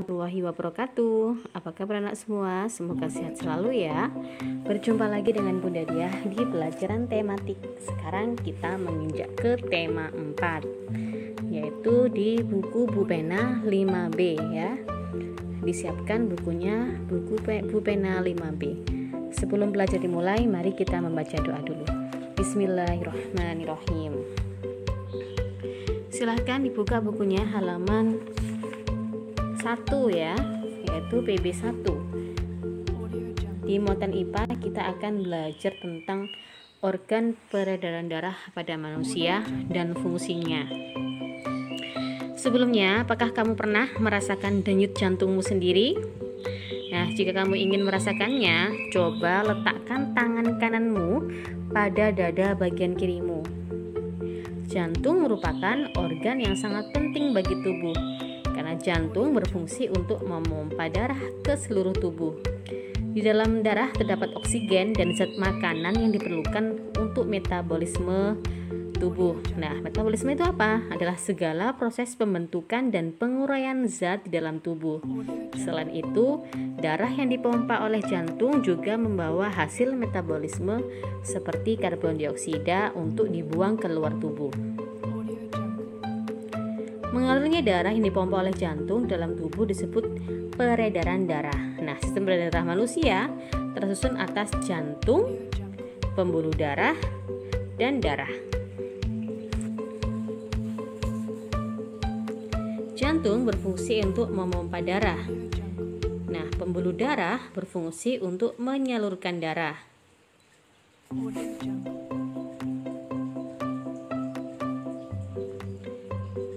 warahmatullahi wabarakatuh. Apa kabar anak semua? Semoga sehat selalu ya. Berjumpa lagi dengan Bunda Diah di pelajaran tematik. Sekarang kita menginjak ke tema 4, yaitu di buku Bu Pena 5B ya. Disiapkan bukunya, buku Bu Pena 5B. Sebelum belajar dimulai, mari kita membaca doa dulu. Bismillahirrahmanirrahim. Silahkan dibuka bukunya halaman 1 ya, yaitu PB1. Di muatan IPA kita akan belajar tentang organ peredaran darah pada manusia dan fungsinya. Sebelumnya, apakah kamu pernah merasakan denyut jantungmu sendiri? Nah, jika kamu ingin merasakannya, coba letakkan tangan kananmu pada dada bagian kirimu. Jantung merupakan organ yang sangat penting bagi tubuh, karena jantung berfungsi untuk memompa darah ke seluruh tubuh. Di dalam darah terdapat oksigen dan zat makanan yang diperlukan untuk metabolisme tubuh. Nah, metabolisme itu apa? Adalah segala proses pembentukan dan penguraian zat di dalam tubuh. Selain itu, darah yang dipompa oleh jantung juga membawa hasil metabolisme seperti karbon dioksida untuk dibuang ke luar tubuh. Mengalirnya darah yang dipompa oleh jantung dalam tubuh disebut peredaran darah. Nah, sistem peredaran darah manusia tersusun atas jantung, pembuluh darah, dan darah. Jantung berfungsi untuk memompa darah. Nah, pembuluh darah berfungsi untuk menyalurkan darah.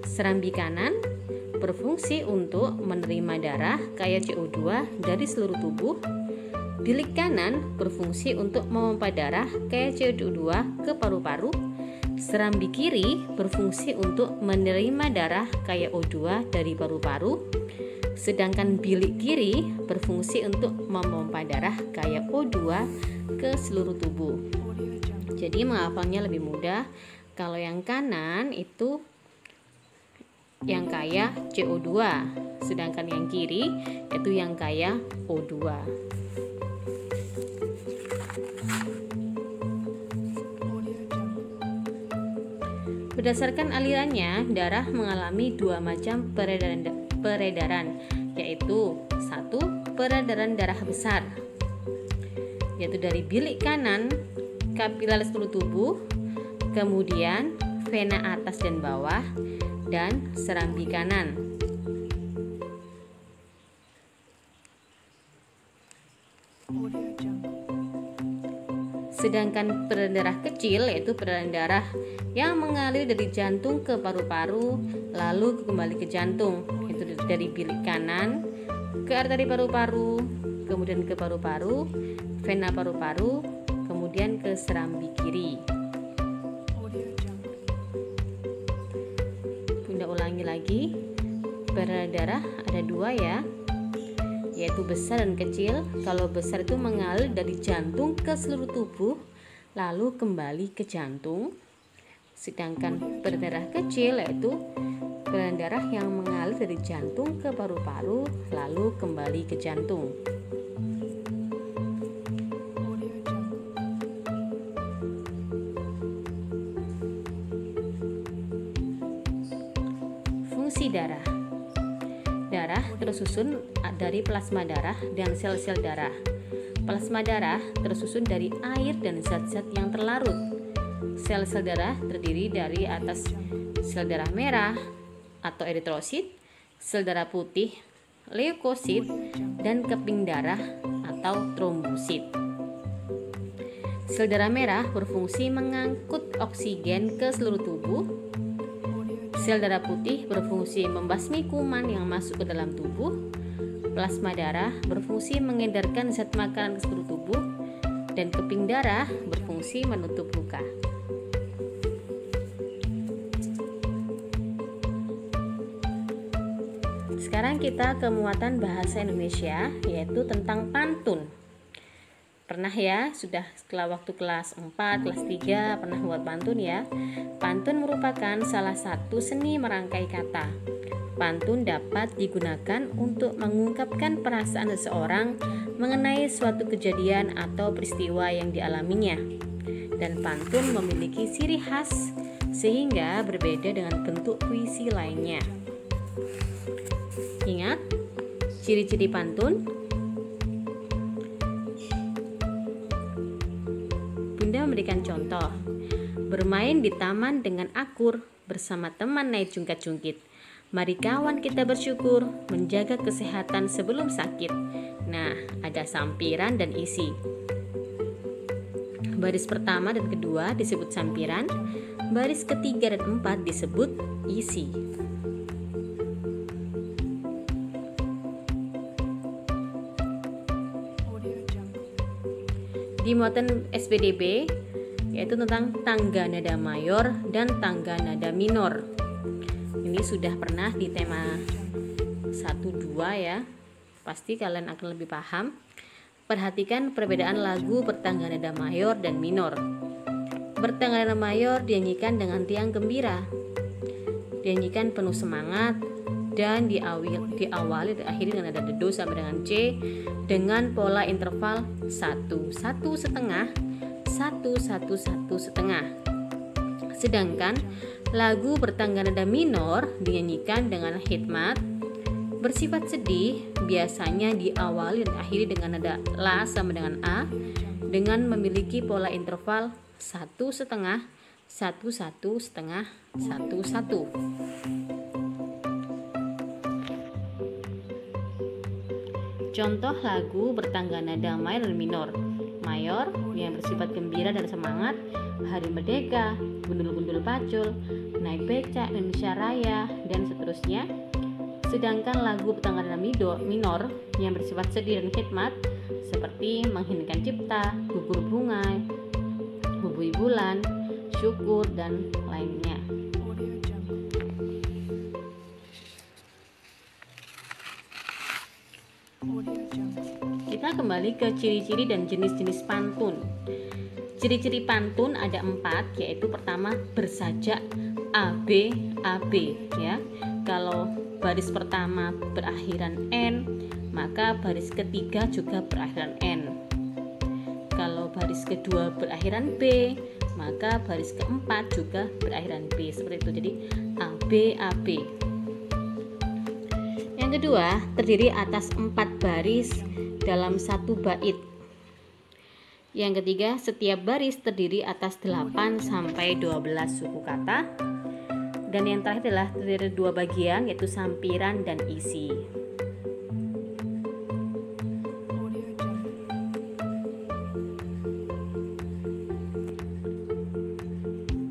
Serambi kanan berfungsi untuk menerima darah kaya CO2 dari seluruh tubuh. Bilik kanan berfungsi untuk memompa darah kaya CO2 ke paru-paru. Serambi kiri berfungsi untuk menerima darah kaya O2 dari paru-paru. Sedangkan bilik kiri berfungsi untuk memompa darah kaya O2 ke seluruh tubuh. Jadi menghafalnya lebih mudah. Kalau yang kanan itu yang kaya CO2, sedangkan yang kiri itu yang kaya O2. Berdasarkan alirannya, darah mengalami dua macam peredaran, yaitu satu, peredaran darah besar, yaitu dari bilik kanan, kapiler seluruh tubuh, kemudian vena atas dan bawah, dan serambi kanan. Sedangkan peredaran darah kecil yaitu peredaran darah yang mengalir dari jantung ke paru-paru lalu kembali ke jantung, itu dari bilik kanan ke arteri paru-paru, kemudian ke paru-paru, vena paru-paru, kemudian ke serambi kiri. Bunda ulangi lagi, peredaran darah ada dua ya, yaitu besar dan kecil. Kalau besar itu mengalir dari jantung ke seluruh tubuh lalu kembali ke jantung. Sedangkan peredaran darah kecil yaitu peredaran darah yang mengalir dari jantung ke paru-paru lalu kembali ke jantung. Fungsi darah. Darah tersusun dari plasma darah dan sel-sel darah. Plasma darah tersusun dari air dan zat-zat yang terlarut. Sel-sel darah terdiri dari atas sel darah merah atau eritrosit, sel darah putih, leukosit, dan keping darah atau trombosit. Sel darah merah berfungsi mengangkut oksigen ke seluruh tubuh. Sel darah putih berfungsi membasmi kuman yang masuk ke dalam tubuh. Plasma darah berfungsi mengedarkan zat makanan ke seluruh tubuh, dan keping darah berfungsi menutup luka. Sekarang kita ke muatan bahasa Indonesia, yaitu tentang pantun. Pernah ya, sudah waktu kelas 4, kelas 3 pernah buat pantun ya. Pantun merupakan salah satu seni merangkai kata. Pantun dapat digunakan untuk mengungkapkan perasaan seseorang mengenai suatu kejadian atau peristiwa yang dialaminya. Dan pantun memiliki ciri khas sehingga berbeda dengan bentuk puisi lainnya. Ingat ciri-ciri pantun? Bunda memberikan contoh. Bermain di taman dengan akur, bersama teman naik jungkat-jungkit. Mari kawan kita bersyukur, menjaga kesehatan sebelum sakit. Nah, ada sampiran dan isi. Baris pertama dan kedua disebut sampiran, baris ketiga dan empat disebut isi. Di muatan SPDB yaitu tentang tangga nada mayor dan tangga nada minor. Ini sudah pernah di tema 1-2 ya. Pasti kalian akan lebih paham. Perhatikan perbedaan lagu bertangga nada mayor dan minor. Bertangga nada mayor dinyanyikan dengan riang gembira, dinyanyikan penuh semangat, dan diawali dan akhiri dengan nada do sampai dengan C dengan pola interval 1-1 setengah 1-1-1 setengah. Sedangkan lagu bertangga nada minor dinyanyikan dengan hikmat bersifat sedih, biasanya diawali dan akhiri dengan nada la sama dengan a dengan memiliki pola interval 1 setengah 1-1 setengah 1-1. Contoh lagu bertangga nada mayor dan minor. Mayor yang bersifat gembira dan semangat, Hari Merdeka, Gundul-gundul pacul, Naik becak, Indonesia Raya, dan seterusnya. Sedangkan lagu bertangga nada minor yang bersifat sedih dan hikmat seperti Mengheningkan Cipta, Gugur Bunga, Bubui Bulan, Syukur, dan lainnya. Kita kembali ke ciri-ciri dan jenis-jenis pantun. Ciri-ciri pantun ada 4, yaitu pertama bersajak AB AB ya. Kalau baris pertama berakhiran N, maka baris ketiga juga berakhiran N. Kalau baris kedua berakhiran B, maka baris keempat juga berakhiran B. Seperti itu. Jadi AB AB. Yang kedua, terdiri atas 4 baris dalam satu bait. Yang ketiga, setiap baris terdiri atas 8 sampai 12 suku kata. Dan yang terakhir adalah terdiri dari 2 bagian, yaitu sampiran dan isi.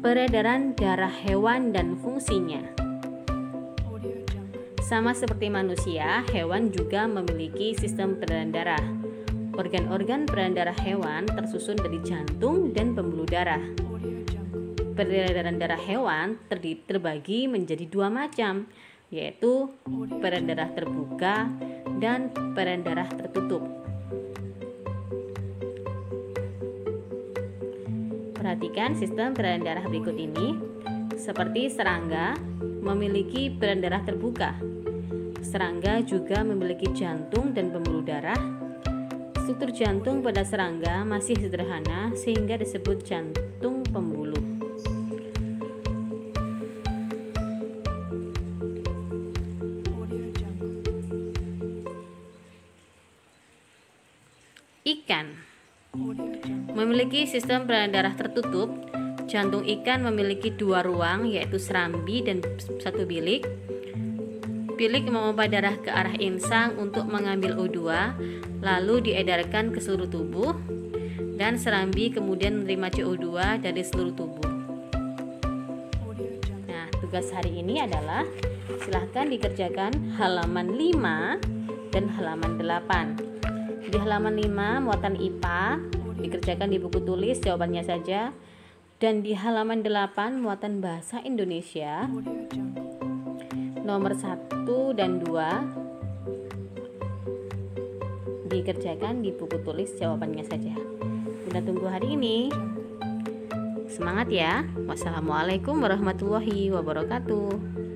Peredaran darah hewan dan fungsinya. Sama seperti manusia, hewan juga memiliki sistem peredaran darah. Organ-organ peredaran darah hewan tersusun dari jantung dan pembuluh darah. Peredaran darah hewan terbagi menjadi 2 macam, yaitu peredaran darah terbuka dan peredaran darah tertutup. Perhatikan sistem peredaran darah berikut ini. Seperti serangga memiliki peredaran darah terbuka. Serangga juga memiliki jantung dan pembuluh darah. Struktur jantung pada serangga masih sederhana sehingga disebut jantung pembuluh. Ikan memiliki sistem peredaran darah tertutup. Jantung ikan memiliki 2 ruang, yaitu serambi dan 1 bilik. Bilik memompa darah ke arah insang untuk mengambil O2, lalu diedarkan ke seluruh tubuh, dan serambi kemudian menerima CO2 dari seluruh tubuh. Nah, tugas hari ini adalah silahkan dikerjakan halaman 5 dan halaman 8. Di halaman 5 muatan IPA dikerjakan di buku tulis jawabannya saja, dan di halaman 8 muatan bahasa Indonesia nomor 1 dan 2 dikerjakan di buku tulis jawabannya saja. Bunda tunggu hari ini. Semangat ya. Wassalamualaikum warahmatullahi wabarakatuh.